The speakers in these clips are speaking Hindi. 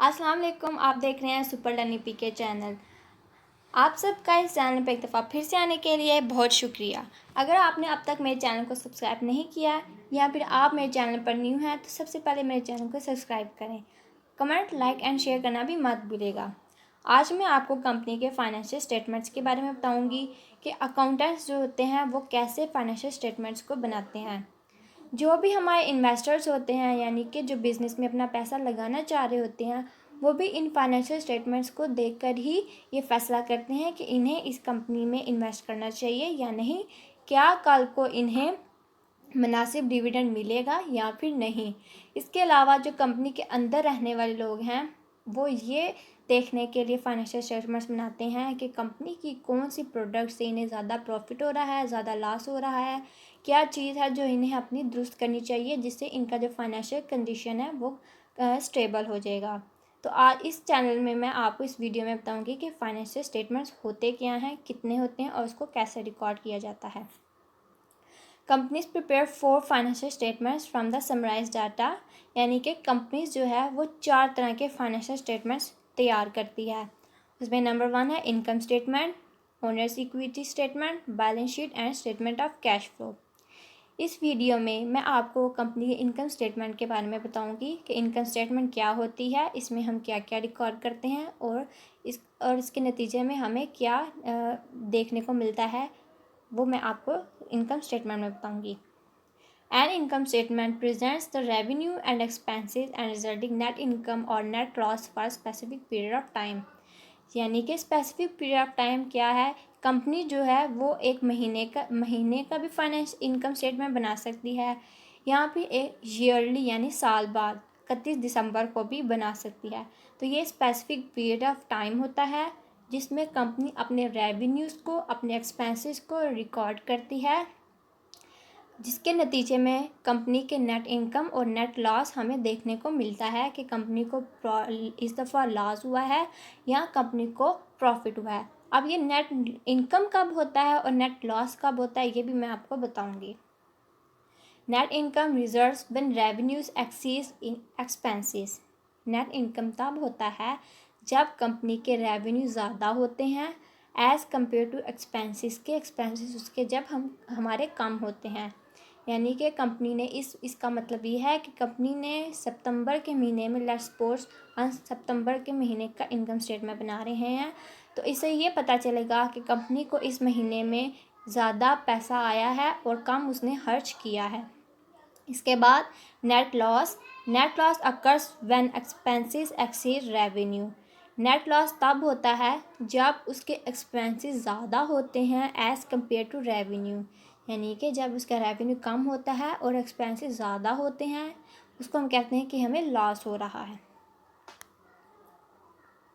अस्सलाम वालेकुम। आप देख रहे हैं सुपर लर्निंग पीके चैनल। आप सबका इस चैनल पर एक दफ़ा फिर से आने के लिए बहुत शुक्रिया। अगर आपने अब तक मेरे चैनल को सब्सक्राइब नहीं किया या फिर आप मेरे चैनल पर न्यू हैं तो सबसे पहले मेरे चैनल को सब्सक्राइब करें। कमेंट, लाइक एंड शेयर करना भी मत भूलिएगा। आज मैं आपको कंपनी के फाइनेंशियल स्टेटमेंट्स के बारे में बताऊँगी कि अकाउंटेंट्स जो होते हैं वो कैसे फाइनेंशियल स्टेटमेंट्स को बनाते हैं। जो भी हमारे इन्वेस्टर्स होते हैं, यानी कि जो बिज़नेस में अपना पैसा लगाना चाह रहे होते हैं, वो भी इन फाइनेंशियल स्टेटमेंट्स को देखकर ही ये फ़ैसला करते हैं कि इन्हें इस कंपनी में इन्वेस्ट करना चाहिए या नहीं, क्या कल को इन्हें मुनासिब डिविडेंड मिलेगा या फिर नहीं। इसके अलावा जो कंपनी के अंदर रहने वाले लोग हैं वो ये देखने के लिए फाइनेंशियल स्टेटमेंट्स बनाते हैं कि कंपनी की कौन सी प्रोडक्ट से इन्हें ज़्यादा प्रॉफिट हो रहा है, ज़्यादा लॉस हो रहा है, क्या चीज़ है जो इन्हें अपनी दुरुस्त करनी चाहिए जिससे इनका जो फाइनेंशियल कंडीशन है वो स्टेबल हो जाएगा। तो आज इस चैनल में मैं आपको इस वीडियो में बताऊंगी कि फाइनेंशियल स्टेटमेंट्स होते क्या हैं, कितने होते हैं और उसको कैसे रिकॉर्ड किया जाता है। Companies prepare 4 financial statements from the summarise data, यानी कि कंपनीज जो है वो 4 तरह के फाइनेंशियल स्टेटमेंट्स तैयार करती है। उसमें नंबर 1 है income statement, owners equity statement, balance sheet and statement of cash flow. इस वीडियो में मैं आपको कंपनी के इनकम स्टेटमेंट के बारे में बताऊंगी कि इनकम स्टेटमेंट क्या होती है, इसमें हम क्या क्या रिकॉर्ड करते हैं और इसके नतीजे में हमें क्या देखने को मिलता है, वो मैं आपको इनकम स्टेटमेंट में बताऊंगी। An income statement presents the revenue and expenses and resulting net income और net loss for specific period of time. यानी कि स्पेसिफिक पीरियड ऑफ टाइम क्या है, कंपनी जो है वो एक महीने का भी फाइनेंस इनकम स्टेटमेंट बना सकती है, यहाँ पे एक ईयरली यानी साल बाद 31 दिसंबर को भी बना सकती है। तो ये स्पेसिफिक पीरियड ऑफ टाइम होता है जिसमें कंपनी अपने रेवेन्यूज़ को, अपने एक्सपेंसेस को रिकॉर्ड करती है, जिसके नतीजे में कंपनी के नेट इनकम और नेट लॉस हमें देखने को मिलता है कि कंपनी को इस दफ़ा लॉस हुआ है या कंपनी को प्रॉफिट हुआ है। अब ये नेट इनकम कब होता है और नेट लॉस कब होता है ये भी मैं आपको बताऊंगी। Net income results when revenues exceed expenses. Net income तब होता है जब कंपनी के रेवेन्यू ज़्यादा होते हैं एज़ कम्पेयर टू एक्सपेंसेस के, एक्सपेंसेस उसके जब हमारे कम होते हैं। यानी कि कंपनी ने इसका मतलब ये है कि कंपनी ने सितंबर के महीने में, लेट्स सपोज हम सितंबर के महीने का इनकम स्टेटमेंट बना रहे हैं, तो इससे ये पता चलेगा कि कंपनी को इस महीने में ज़्यादा पैसा आया है और कम उसने खर्च किया है। इसके बाद net loss occurs when expenses exceed revenue. Net loss तब होता है जब उसके एक्सपेंसेस ज़्यादा होते हैं एज़ कम्पेयर टू रेवेन्यू, यानी कि जब उसका रेवेन्यू कम होता है और एक्सपेंसेस ज़्यादा होते हैं, उसको हम कहते हैं कि हमें लॉस हो रहा है।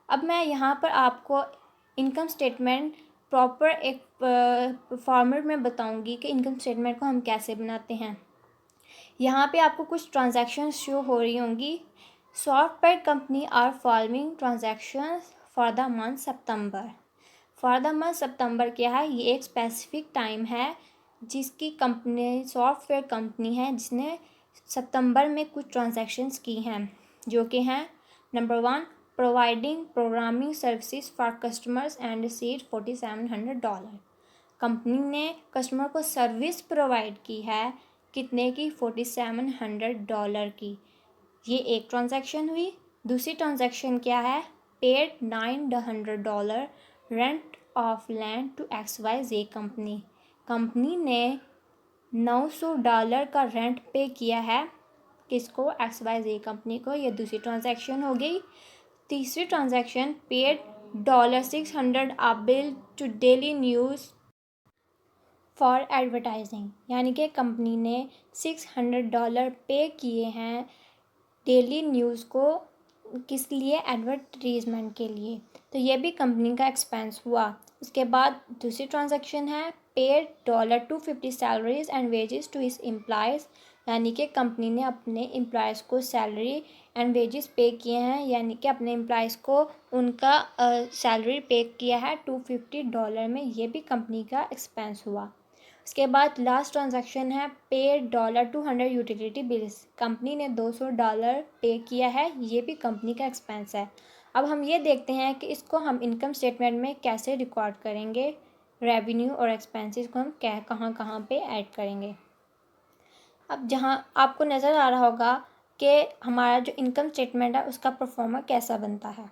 अब मैं यहाँ पर आपको इनकम स्टेटमेंट प्रॉपर एक फॉर्मेट में बताऊँगी कि इनकम स्टेटमेंट को हम कैसे बनाते हैं। यहाँ पे आपको कुछ ट्रांजैक्शंस शो हो रही होंगी। Software company are following transactions for the month September. For the month September क्या है, ये एक स्पेसिफिक टाइम है जिसकी कंपनी, सॉफ्टवेयर कंपनी है जिसने सितंबर में कुछ ट्रांजैक्शंस की हैं, जो कि हैं number 1 providing programming services for customers and received $4700। Company ने कस्टमर को सर्विस प्रोवाइड की है, कितने की, $4700 की। ये एक ट्रांजैक्शन हुई। दूसरी ट्रांजैक्शन क्या है, paid $900 rent of land to XYZ company. Company ने $900 का रेंट पे किया है, किसको, XYZ कंपनी को। ये दूसरी ट्रांजैक्शन हो गई। तीसरी transaction paid $600 a bill to Daily News for advertising, यानी कि कंपनी ने $600 पे किए हैं डेली न्यूज़ को, किस लिए, एडवर्टीजमेंट के लिए। तो ये भी कंपनी का एक्सपेंस हुआ। उसके बाद दूसरी ट्रांजैक्शन है paid $250 salaries and wages to his employees, यानी कि कंपनी ने अपने एम्प्लॉयज़ को सैलरी एंड वेजेस पे किए हैं, यानी कि अपने एम्प्लॉयज़ को उनका सैलरी पे किया है $250 में। ये भी कंपनी का एक्सपेंस हुआ। इसके बाद लास्ट ट्रांजैक्शन है पे $200 यूटिलिटी बिल्स। कंपनी ने $200 पे किया है, ये भी कंपनी का एक्सपेंस है। अब हम ये देखते हैं कि इसको हम इनकम स्टेटमेंट में कैसे रिकॉर्ड करेंगे। रेवेन्यू और एक्सपेंसेस को हम कहाँ कहाँ पे ऐड करेंगे। अब जहाँ आपको नज़र आ रहा होगा कि हमारा जो इनकम स्टेटमेंट है उसका परफॉर्मा कैसा बनता है।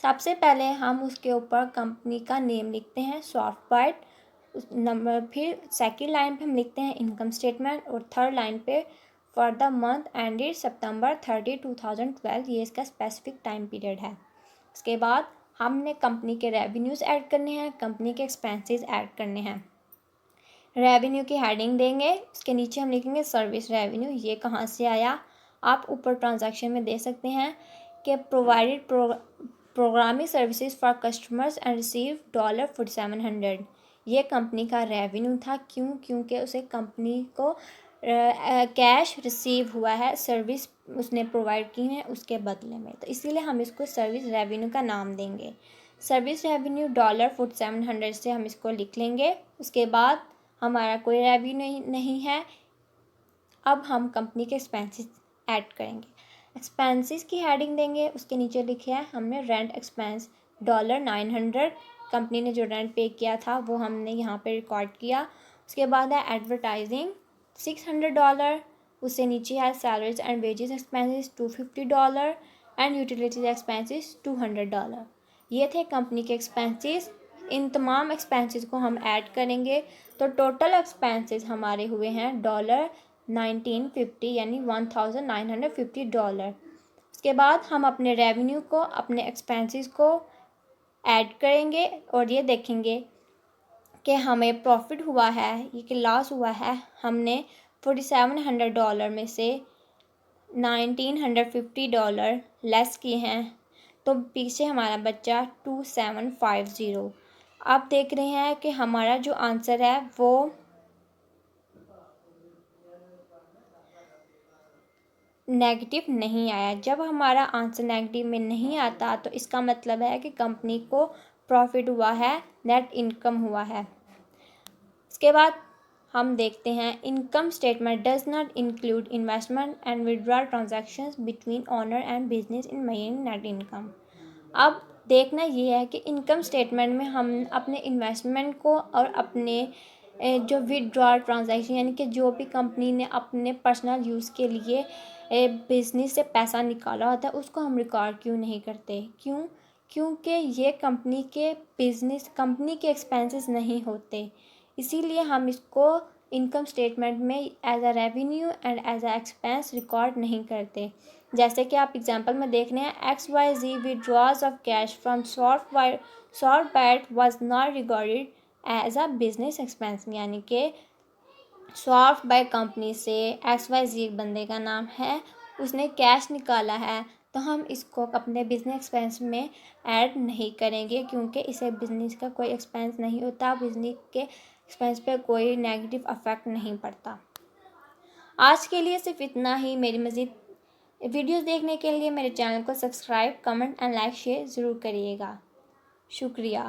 सबसे पहले हम उसके ऊपर कंपनी का नेम लिखते हैं सॉफ्टबाइट, उस नंबर, फिर सेकंड लाइन पे हम लिखते हैं इनकम स्टेटमेंट और थर्ड लाइन पे for the month ended September 30, 2012, ये इसका स्पेसिफिक टाइम पीरियड है। इसके बाद हमने कंपनी के रेवेन्यूज़ ऐड करने हैं, कंपनी के एक्सपेंसेस ऐड करने हैं। रेवेन्यू की हेडिंग देंगे, उसके नीचे हम लिखेंगे सर्विस रेवेन्यू। ये कहाँ से आया, आप ऊपर ट्रांजैक्शन में दे सकते हैं कि provided programming services for customers and receive $4700। ये कंपनी का रेवेन्यू था। क्योंकि उसे कंपनी को कैश रिसीव हुआ है, सर्विस उसने प्रोवाइड की है उसके बदले में, तो इसीलिए हम इसको सर्विस रेवेन्यू का नाम देंगे। सर्विस रेवेन्यू $4700 से हम इसको लिख लेंगे। उसके बाद हमारा कोई रेवेन्यू नहीं है। अब हम कंपनी के एक्सपेंसेस ऐड करेंगे। एक्सपेंसेस की हेडिंग देंगे, उसके नीचे लिखे है हमने रेंट एक्सपेंस $900। कंपनी ने जो रेंट पे किया था वो हमने यहाँ पे रिकॉर्ड किया। उसके बाद है एडवर्टाइजिंग $600, उससे नीचे है salaries and wages expenses $250 and utilities expenses $200। ये थे कंपनी के एक्सपेंसेस। इन तमाम एक्सपेंसेस को हम ऐड करेंगे तो टोटल एक्सपेंसेस हमारे हुए हैं $1950 यानी $1950। उसके बाद हम अपने रेवेन्यू को अपने एक्सपेंसेस को ऐड करेंगे और ये देखेंगे कि हमें प्रॉफिट हुआ है ये कि लॉस हुआ है। हमने $4700 में से $1950 लेस किए हैं, तो पीछे हमारा बच्चा 2750। आप देख रहे हैं कि हमारा जो आंसर है वो नेगेटिव नहीं आया। जब हमारा आंसर नेगेटिव में नहीं आता तो इसका मतलब है कि कंपनी को प्रॉफिट हुआ है, नेट इनकम हुआ है। इसके बाद हम देखते हैं income statement does not include investment and withdrawal transactions between owner and business in making net income. अब देखना ये है कि इनकम स्टेटमेंट में हम अपने इन्वेस्टमेंट को और अपने जो विड्रॉल ट्रांजैक्शन यानी कि जो भी कंपनी ने अपने पर्सनल यूज़ के लिए बिज़नेस से पैसा निकाला होता है उसको हम रिकॉर्ड क्यों नहीं करते। क्योंकि ये कंपनी के एक्सपेंसेस नहीं होते, इसीलिए हम इसको इनकम स्टेटमेंट में as a revenue and as a expense record नहीं करते। जैसे कि आप एग्जांपल में देख रहे हैं XYZ withdraws of cash from Softbyte was not recorded as a business expense, यानी कि सॉफ्टबाइट कंपनी से XYZ बंदे का नाम है, उसने कैश निकाला है, तो हम इसको अपने बिजनेस एक्सपेंस में ऐड नहीं करेंगे क्योंकि इसे बिजनेस का कोई एक्सपेंस नहीं होता, बिजनेस के एक्सपेंस पे कोई नेगेटिव इफेक्ट नहीं पड़ता। आज के लिए सिर्फ इतना ही। मेरी मज़ीद वीडियोस देखने के लिए मेरे चैनल को subscribe, comment and like share ज़रूर करिएगा। शुक्रिया।